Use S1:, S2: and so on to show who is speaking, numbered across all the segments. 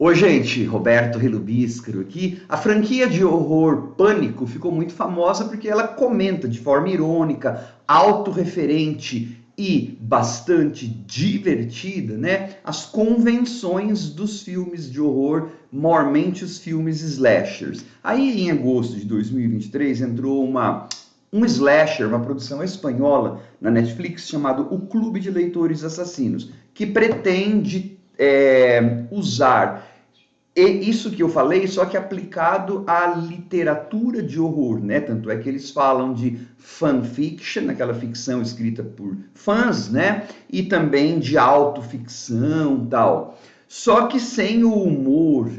S1: Oi, gente, Roberto Relubiscaro aqui. A franquia de horror Pânico ficou muito famosa porque ela comenta de forma irônica, autorreferente e bastante divertida, né, as convenções dos filmes de horror, mormente os filmes slashers. Aí, em agosto de 2023, entrou um slasher, uma produção espanhola na Netflix chamado O Clube de Leitores Assassinos, que pretende usar isso que eu falei, só que aplicado à literatura de horror, né? Tanto é que eles falam de fanfiction, aquela ficção escrita por fãs, né? E também de autoficção, tal. Só que sem o humor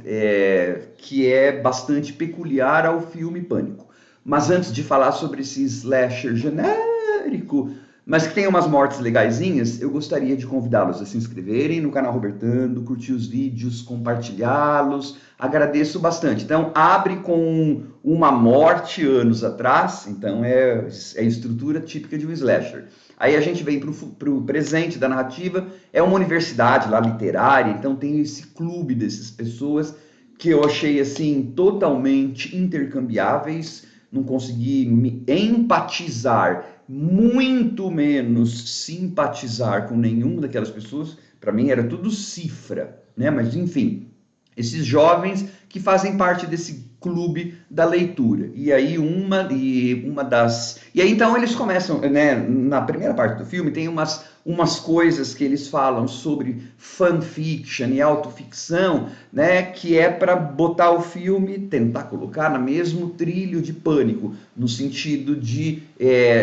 S1: que é bastante peculiar ao filme Pânico. Mas antes de falar sobre esse slasher genérico, mas que tem umas mortes legaisinhas, eu gostaria de convidá-los a se inscreverem no canal Robertando, curtir os vídeos, compartilhá-los. Agradeço bastante. Então, abre com uma morte anos atrás, então é a estrutura típica de um slasher. Aí a gente vem para o presente da narrativa, é uma universidade lá literária, então tem esse clube dessas pessoas que eu achei assim totalmente intercambiáveis, não consegui me empatizar, muito menos simpatizar com nenhuma daquelas pessoas. Para mim era tudo cifra, né? Mas enfim, esses jovens que fazem parte desse clube da leitura. E aí e aí então eles começam, né, na primeira parte do filme tem umas coisas que eles falam sobre fanfiction e autoficção, né, que é para botar o filme, tentar colocar no mesmo trilho de Pânico, no sentido de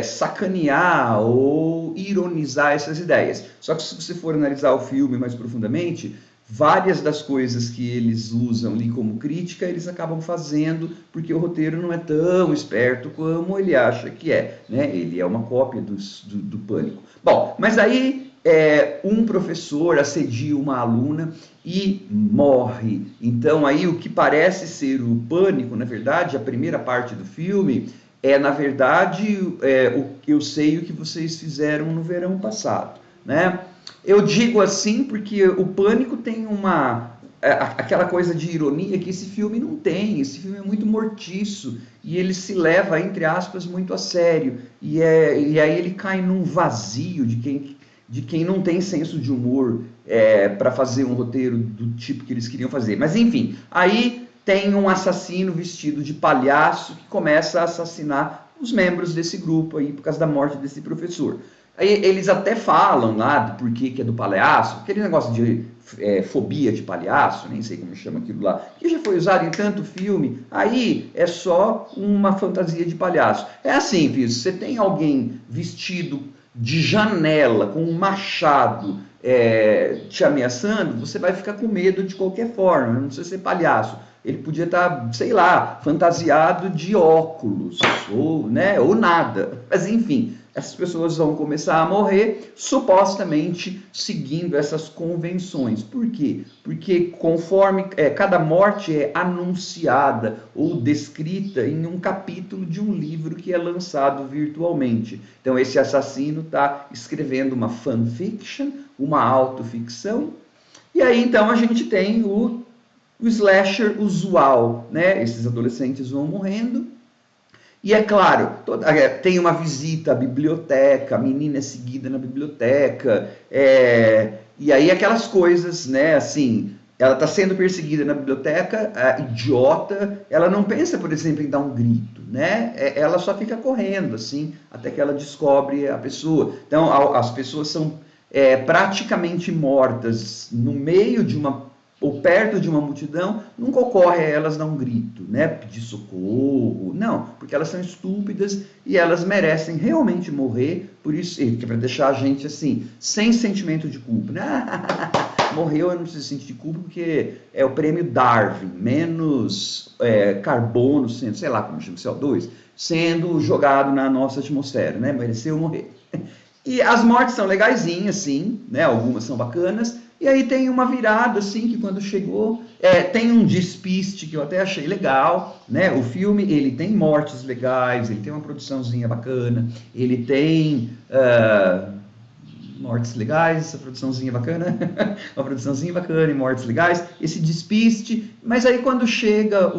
S1: sacanear ou ironizar essas ideias. Só que se você for analisar o filme mais profundamente, várias das coisas que eles usam ali como crítica, eles acabam fazendo porque o roteiro não é tão esperto como ele acha que é, né? Ele é uma cópia do Pânico. Bom, mas aí um professor assedia uma aluna e morre. Então aí o que parece ser o Pânico, na verdade, a primeira parte do filme, na verdade, eu sei o que vocês fizeram no verão passado, né? Eu digo assim porque o Pânico tem aquela coisa de ironia que esse filme não tem. Esse filme é muito mortiço e ele se leva, entre aspas, muito a sério. E aí ele cai num vazio de quem não tem senso de humor para fazer um roteiro do tipo que eles queriam fazer. Mas enfim, aí tem um assassino vestido de palhaço que começa a assassinar os membros desse grupo aí por causa da morte desse professor. Aí eles até falam lá do porquê que é do palhaço, aquele negócio de fobia de palhaço, nem sei como chama aquilo lá, que já foi usado em tanto filme, aí é só uma fantasia de palhaço. É assim, filho, se você tem alguém vestido de janela, com um machado te ameaçando, você vai ficar com medo de qualquer forma, não precisa ser palhaço. Ele podia estar, sei lá, fantasiado de óculos, ou nada. Mas enfim, essas pessoas vão começar a morrer, supostamente seguindo essas convenções. Por quê? Porque conforme cada morte é anunciada ou descrita em um capítulo de um livro que é lançado virtualmente. Então esse assassino está escrevendo uma fanfiction, uma autoficção, e aí então a gente tem o slasher usual, né? Esses adolescentes vão morrendo. E é claro, tem uma visita à biblioteca, a menina é seguida na biblioteca, e aí aquelas coisas, né, assim, ela está sendo perseguida na biblioteca, a idiota, ela não pensa, por exemplo, em dar um grito, né, ela só fica correndo, assim, até que ela descobre a pessoa. Então, as pessoas são praticamente mortas no meio de ou perto de uma multidão, nunca ocorre a elas dar um grito, né, pedir socorro, não, porque elas são estúpidas e elas merecem realmente morrer, por isso, que é para deixar a gente assim, sem sentimento de culpa, né? Morreu, eu não preciso sentir culpa, porque é o prêmio Darwin, menos carbono, sei lá como chama, CO2, sendo jogado na nossa atmosfera, né, mereceu morrer. E as mortes são legaisinhas, sim, né, algumas são bacanas. E aí tem uma virada, assim, que quando chegou, tem um despiste que eu até achei legal, né? O filme, ele tem mortes legais, ele tem uma produçãozinha bacana, ele tem mortes legais, essa produçãozinha bacana, uma produçãozinha bacana e mortes legais, esse despiste, mas aí quando chega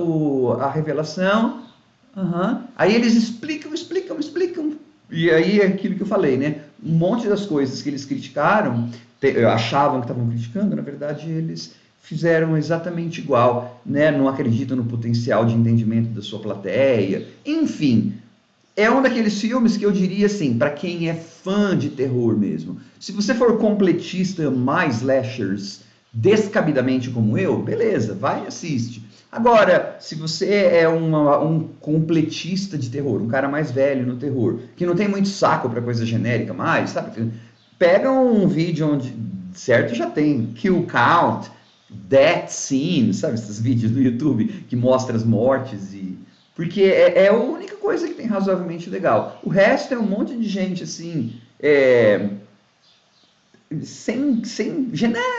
S1: a revelação, aí eles explicam, e aí é aquilo que eu falei, né? Um monte das coisas que eles criticaram, achavam que estavam criticando, na verdade eles fizeram exatamente igual, né? Não acreditam no potencial de entendimento da sua plateia, enfim. É um daqueles filmes que eu diria assim, para quem é fã de terror mesmo. Se você for completista mais slashers descabidamente como eu, beleza, vai e assiste. Agora, se você é um completista de terror, um cara mais velho no terror, que não tem muito saco para coisa genérica mais, sabe? Pega um vídeo onde, certo, já tem Kill Count, Death Scene, sabe? Esses vídeos do YouTube que mostram as mortes e porque é a única coisa que tem razoavelmente legal. O resto é um monte de gente assim, sem genérico,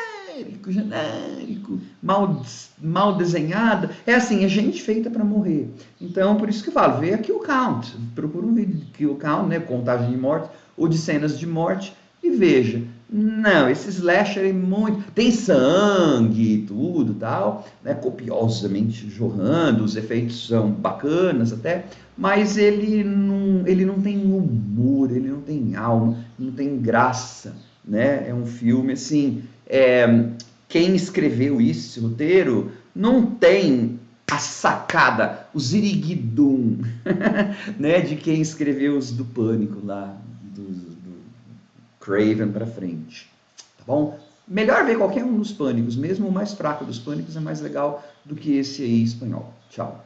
S1: mal desenhada. É assim, é gente feita para morrer. Então, por isso que eu falo, vê aqui o Count. Procura um vídeo de Kill Count, né, contagem de morte, ou de cenas de morte, e veja. Não, esse slasher é muito... Tem sangue e tudo, tal, né, copiosamente jorrando, os efeitos são bacanas até, mas ele não tem humor, ele não tem alma, não tem graça, né? É um filme assim. Quem escreveu esse roteiro não tem a sacada, o ziriguidum, né? De quem escreveu os do Pânico lá, do Craven para frente, tá bom? Melhor ver qualquer um dos Pânicos, mesmo o mais fraco dos Pânicos é mais legal do que esse aí espanhol. Tchau.